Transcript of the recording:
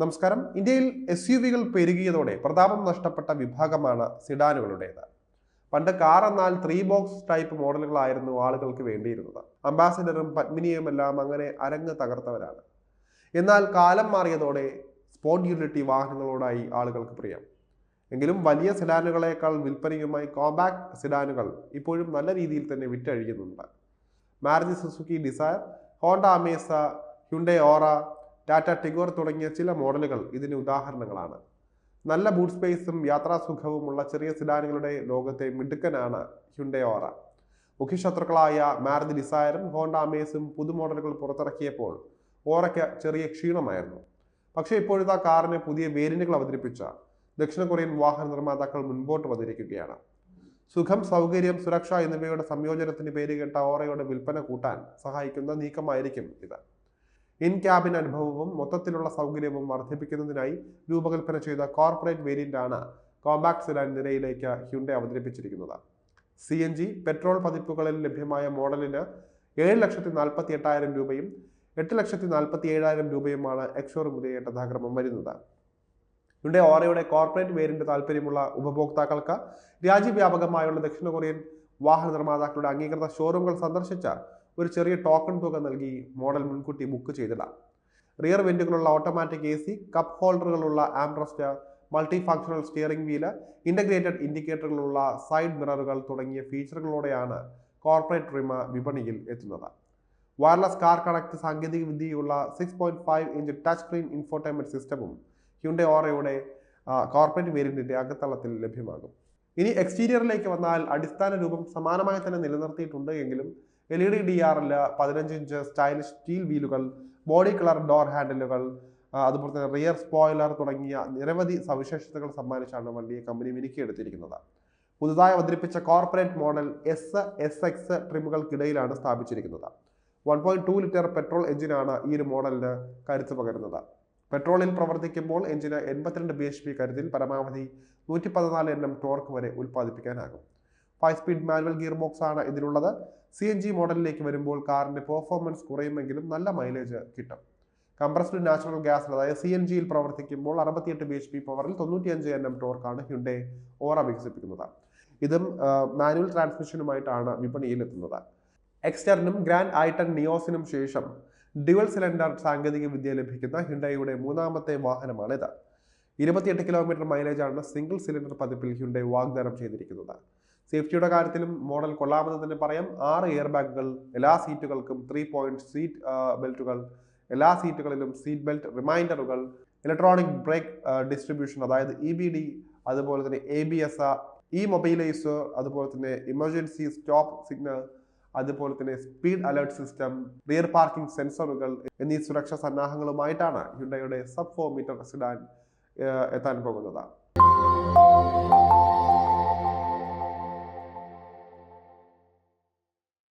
നമസ്കാരം. ഇന്ത്യയിൽ SUV-കൾ പെരുകിയതോടെ പ്രതാപം നഷ്ടപ്പെട്ട വിഭാഗമാണ് സിഡാനുകളുടേത്. പണ്ട് കാർ എന്നാൽ 3 ബോക്സ് ടൈപ്പ് മോഡലുകളായിരുന്നു ആളുകൾക്ക് വേണ്ടിയിരുന്നത്. അംബാസഡറും പത്മിനിയുമെല്ലാം അങ്ങനെ അരങ്ങ് തകർത്തവരാണ്. എന്നാൽ കാലം മാറിയതോടെ സ്പോർട്ട് യൂട്ടിലിറ്റി വാഹനങ്ങളോടായി ആളുകൾക്ക് പ്രിയം. എങ്കിലും വലിയ സിഡാനുകളേക്കാൾ വിൽപ്പനയുമായി കോമ്പാക്ട് സിഡാനുകൾ ഇപ്പോഴും നല്ല രീതിയിൽ തന്നെ വിറ്റഴിയുന്നുണ്ട്. Maruti Suzuki Dzire, Honda Amaze, Hyundai Aura, Tata Tigor തുടങ്ങിയ ചില മോഡലുകൾ ഇതിന് ഉദാഹരണങ്ങളാണ്. നല്ല ബൂട്ട് സ്പേസും യാത്രാസുഖവുമുള്ള ചെറിയ സിഡാനുകളുടെ ലോകത്തെ മിടുക്കനാണ് ഹ്യുണ്ടൈ ഓറ. മുഖ്യശത്രുക്കളായ മാരുതി ഡിസയറും ഹോണ്ട അമേസും പുതുമോഡലുകൾ പുറത്തിറക്കിയപ്പോൾ ഓറയ്ക്ക് ചെറിയ ക്ഷീണമായിരുന്നു. പക്ഷേ ഇപ്പോഴത്തെ കാറിന് പുതിയ വേരിയന്റുകൾ അവതരിപ്പിച്ച ദക്ഷിണ കൊറിയൻ വാഹന നിർമ്മാതാക്കൾ മുൻപോട്ട് വന്നിരിക്കുകയാണ്. സുഖം, സൗകര്യം, സുരക്ഷ എന്നിവയുടെ സംയോജനത്തിന് പേരുകേട്ട ഓറയുടെ വിൽപ്പന കൂട്ടാൻ സഹായിക്കുന്ന നീക്കമായിരിക്കും ഇത്. ഇൻ ക്യാബിൻ അനുഭവവും മൊത്തത്തിലുള്ള സൗകര്യവും വർദ്ധിപ്പിക്കുന്നതിനായി രൂപകൽപ്പന ചെയ്ത കോർപ്പറേറ്റ് വേരിയന്റാണ് കോമ്പാക്ട് സിഡാൻ നിരയിലേക്ക് ഹ്യുണ്ടൈ അവതരിപ്പിച്ചിരിക്കുന്നത്. CNG പെട്രോൾ പതിപ്പുകളിൽ ലഭ്യമായ മോഡലിന് 7,48,000 രൂപയും 8,47,000 രൂപയുമാണ് എക്സ്ഷോറൂം വിലയേറ്റക്രമം വരുന്നത്. ഹ്യുണ്ടൈ ഓറയുടെ കോർപ്പറേറ്റ് വേരിയന്റ് താല്പര്യമുള്ള ഉപഭോക്താക്കൾക്ക് രാജ്യവ്യാപകമായുള്ള ദക്ഷിണ കൊറിയൻ വാഹന നിർമ്മാതാക്കളുടെ അംഗീകൃത ഷോറൂമുകൾ സന്ദർശിച്ച ഒരു ചെറിയ ടോക്കൺ തുക നൽകി മോഡൽ മുൻകൂട്ടി ബുക്ക് ചെയ്തിടാം. റിയർ വെന്റുകളുള്ള ഓട്ടോമാറ്റിക് AC, കപ്പ് ഹോൾഡറുകളുള്ള armrest, multi functional steering wheel, integrated ഇൻഡിക്കേറ്ററുകളുള്ള സൈഡ് മിററുകൾ തുടങ്ങിയ ഫീച്ചറുകളോടെയാണ് കോർപ്പറേറ്റ് റിമ വിപണിയിൽ എത്തുന്നത്. വയർലെസ് കാർ കണക്ട് സാങ്കേതിക വിദ്യയുള്ള 6.5 ഇഞ്ച് ടച്ച് സ്ക്രീൻ ഇൻഫോർടൈൻമെന്റ് സിസ്റ്റവും ഹ്യുണ്ടൈ ഓറയുടെ കോർപ്പറേറ്റ് വേരിയന്റിന്റെ അകത്തളത്തിൽ ലഭ്യമാകും. ഇനി എക്സ്റ്റീരിയറിലേക്ക് വന്നാൽ അടിസ്ഥാന രൂപം സമാനമായി തന്നെ നിലനിർത്തിയിട്ടുണ്ട് എങ്കിലും LED DRL, 15 inch stylish steel വീലുകൾ, ബോഡി കളർ ഡോർ ഹാൻഡിലുകൾ, അതുപോലെ തന്നെ റിയർ സ്പോയിലർ തുടങ്ങിയ നിരവധി സവിശേഷതകൾ സമ്മാനിച്ചാണ് വണ്ടിയെ കമ്പനി മിനുക്കിയെടുത്തിരിക്കുന്നത്. പുതുതായി അവതരിപ്പിച്ച കോർപ്പറേറ്റ് മോഡൽ SX ട്രിമുകൾക്കിടയിലാണ് സ്ഥാപിച്ചിരിക്കുന്നത്. 1.2 ലിറ്റർ പെട്രോൾ എഞ്ചിനാണ് ഈ ഒരു മോഡലിന് കരുത്ത് പകരുന്നത്. പെട്രോളിൽ പ്രവർത്തിക്കുമ്പോൾ എഞ്ചിന് 82 bhp കരുത്തിൽ പരമാവധി 114 Nm ടോർക്ക് വരെ ഉൽപ്പാദിപ്പിക്കാനാകും. 5 സ്പീഡ് മാനുവൽ ഗിയർ ബോക്സ് ആണ് ഇതിലുള്ളത്. CNG മോഡലിലേക്ക് വരുമ്പോൾ കാറിന്റെ പെർഫോമൻസ് കുറയുമെങ്കിലും നല്ല മൈലേജ് കിട്ടും. കംപ്രസ്ഡ് നാച്ചുറൽ ഗ്യാസ് അതായത് CNG-യിൽ പ്രവർത്തിക്കുമ്പോൾ 68 bhp പവറിൽ 95 Nm ടോർക്കാണ് ഹ്യുണ്ടൈ ഓറ വികസിപ്പിക്കുന്നത്. ഇതും മാനുവൽ ട്രാൻസ്മിഷനുമായിട്ടാണ് വിപണിയിൽ എത്തുന്നത്. എക്സ്റ്ററിനും ഗ്രാൻഡ് i10 നിയോസിനും ശേഷം ഡ്യുവൽ സിലിണ്ടർ സാങ്കേതിക വിദ്യ ലഭിക്കുന്ന ഹ്യുണ്ടൈയുടെ മൂന്നാമത്തെ വാഹനമാണിത്. 28 കിലോമീറ്റർ മൈലേജാണ് സിംഗിൾ സിലിണ്ടർ പതിപ്പിൽ ഹ്യുണ്ടൈ വാഗ്ദാനം ചെയ്തിരിക്കുന്നത്. സേഫ്റ്റിയുടെ കാര്യത്തിലും മോഡൽ കൊള്ളാമെന്ന് തന്നെ പറയാം. 6 എയർ ബാഗുകൾ, എല്ലാ സീറ്റുകൾക്കും 3-point സീറ്റ് ബെൽറ്റുകൾ, എല്ലാ സീറ്റുകളിലും സീറ്റ് ബെൽറ്റ് റിമൈൻഡറുകൾ, ഇലക്ട്രോണിക് ബ്രേക്ക് ഡിസ്ട്രിബ്യൂഷൻ അതായത് EBD, അതുപോലെ തന്നെ ABS, മൊബൈലൈസർ, അതുപോലെ തന്നെ എമർജൻസി സ്റ്റോപ്പ് സിഗ്നൽ, അതുപോലെ തന്നെ speed alert system, rear parking സെൻസറുകൾ എന്നീ സുരക്ഷാ സന്നാഹങ്ങളുമായിട്ടാണ് ഹ്യുണ്ടൈയുടെ sub 4 മീറ്റർ സിഡാൻ എത്താൻ പോകുന്നത്.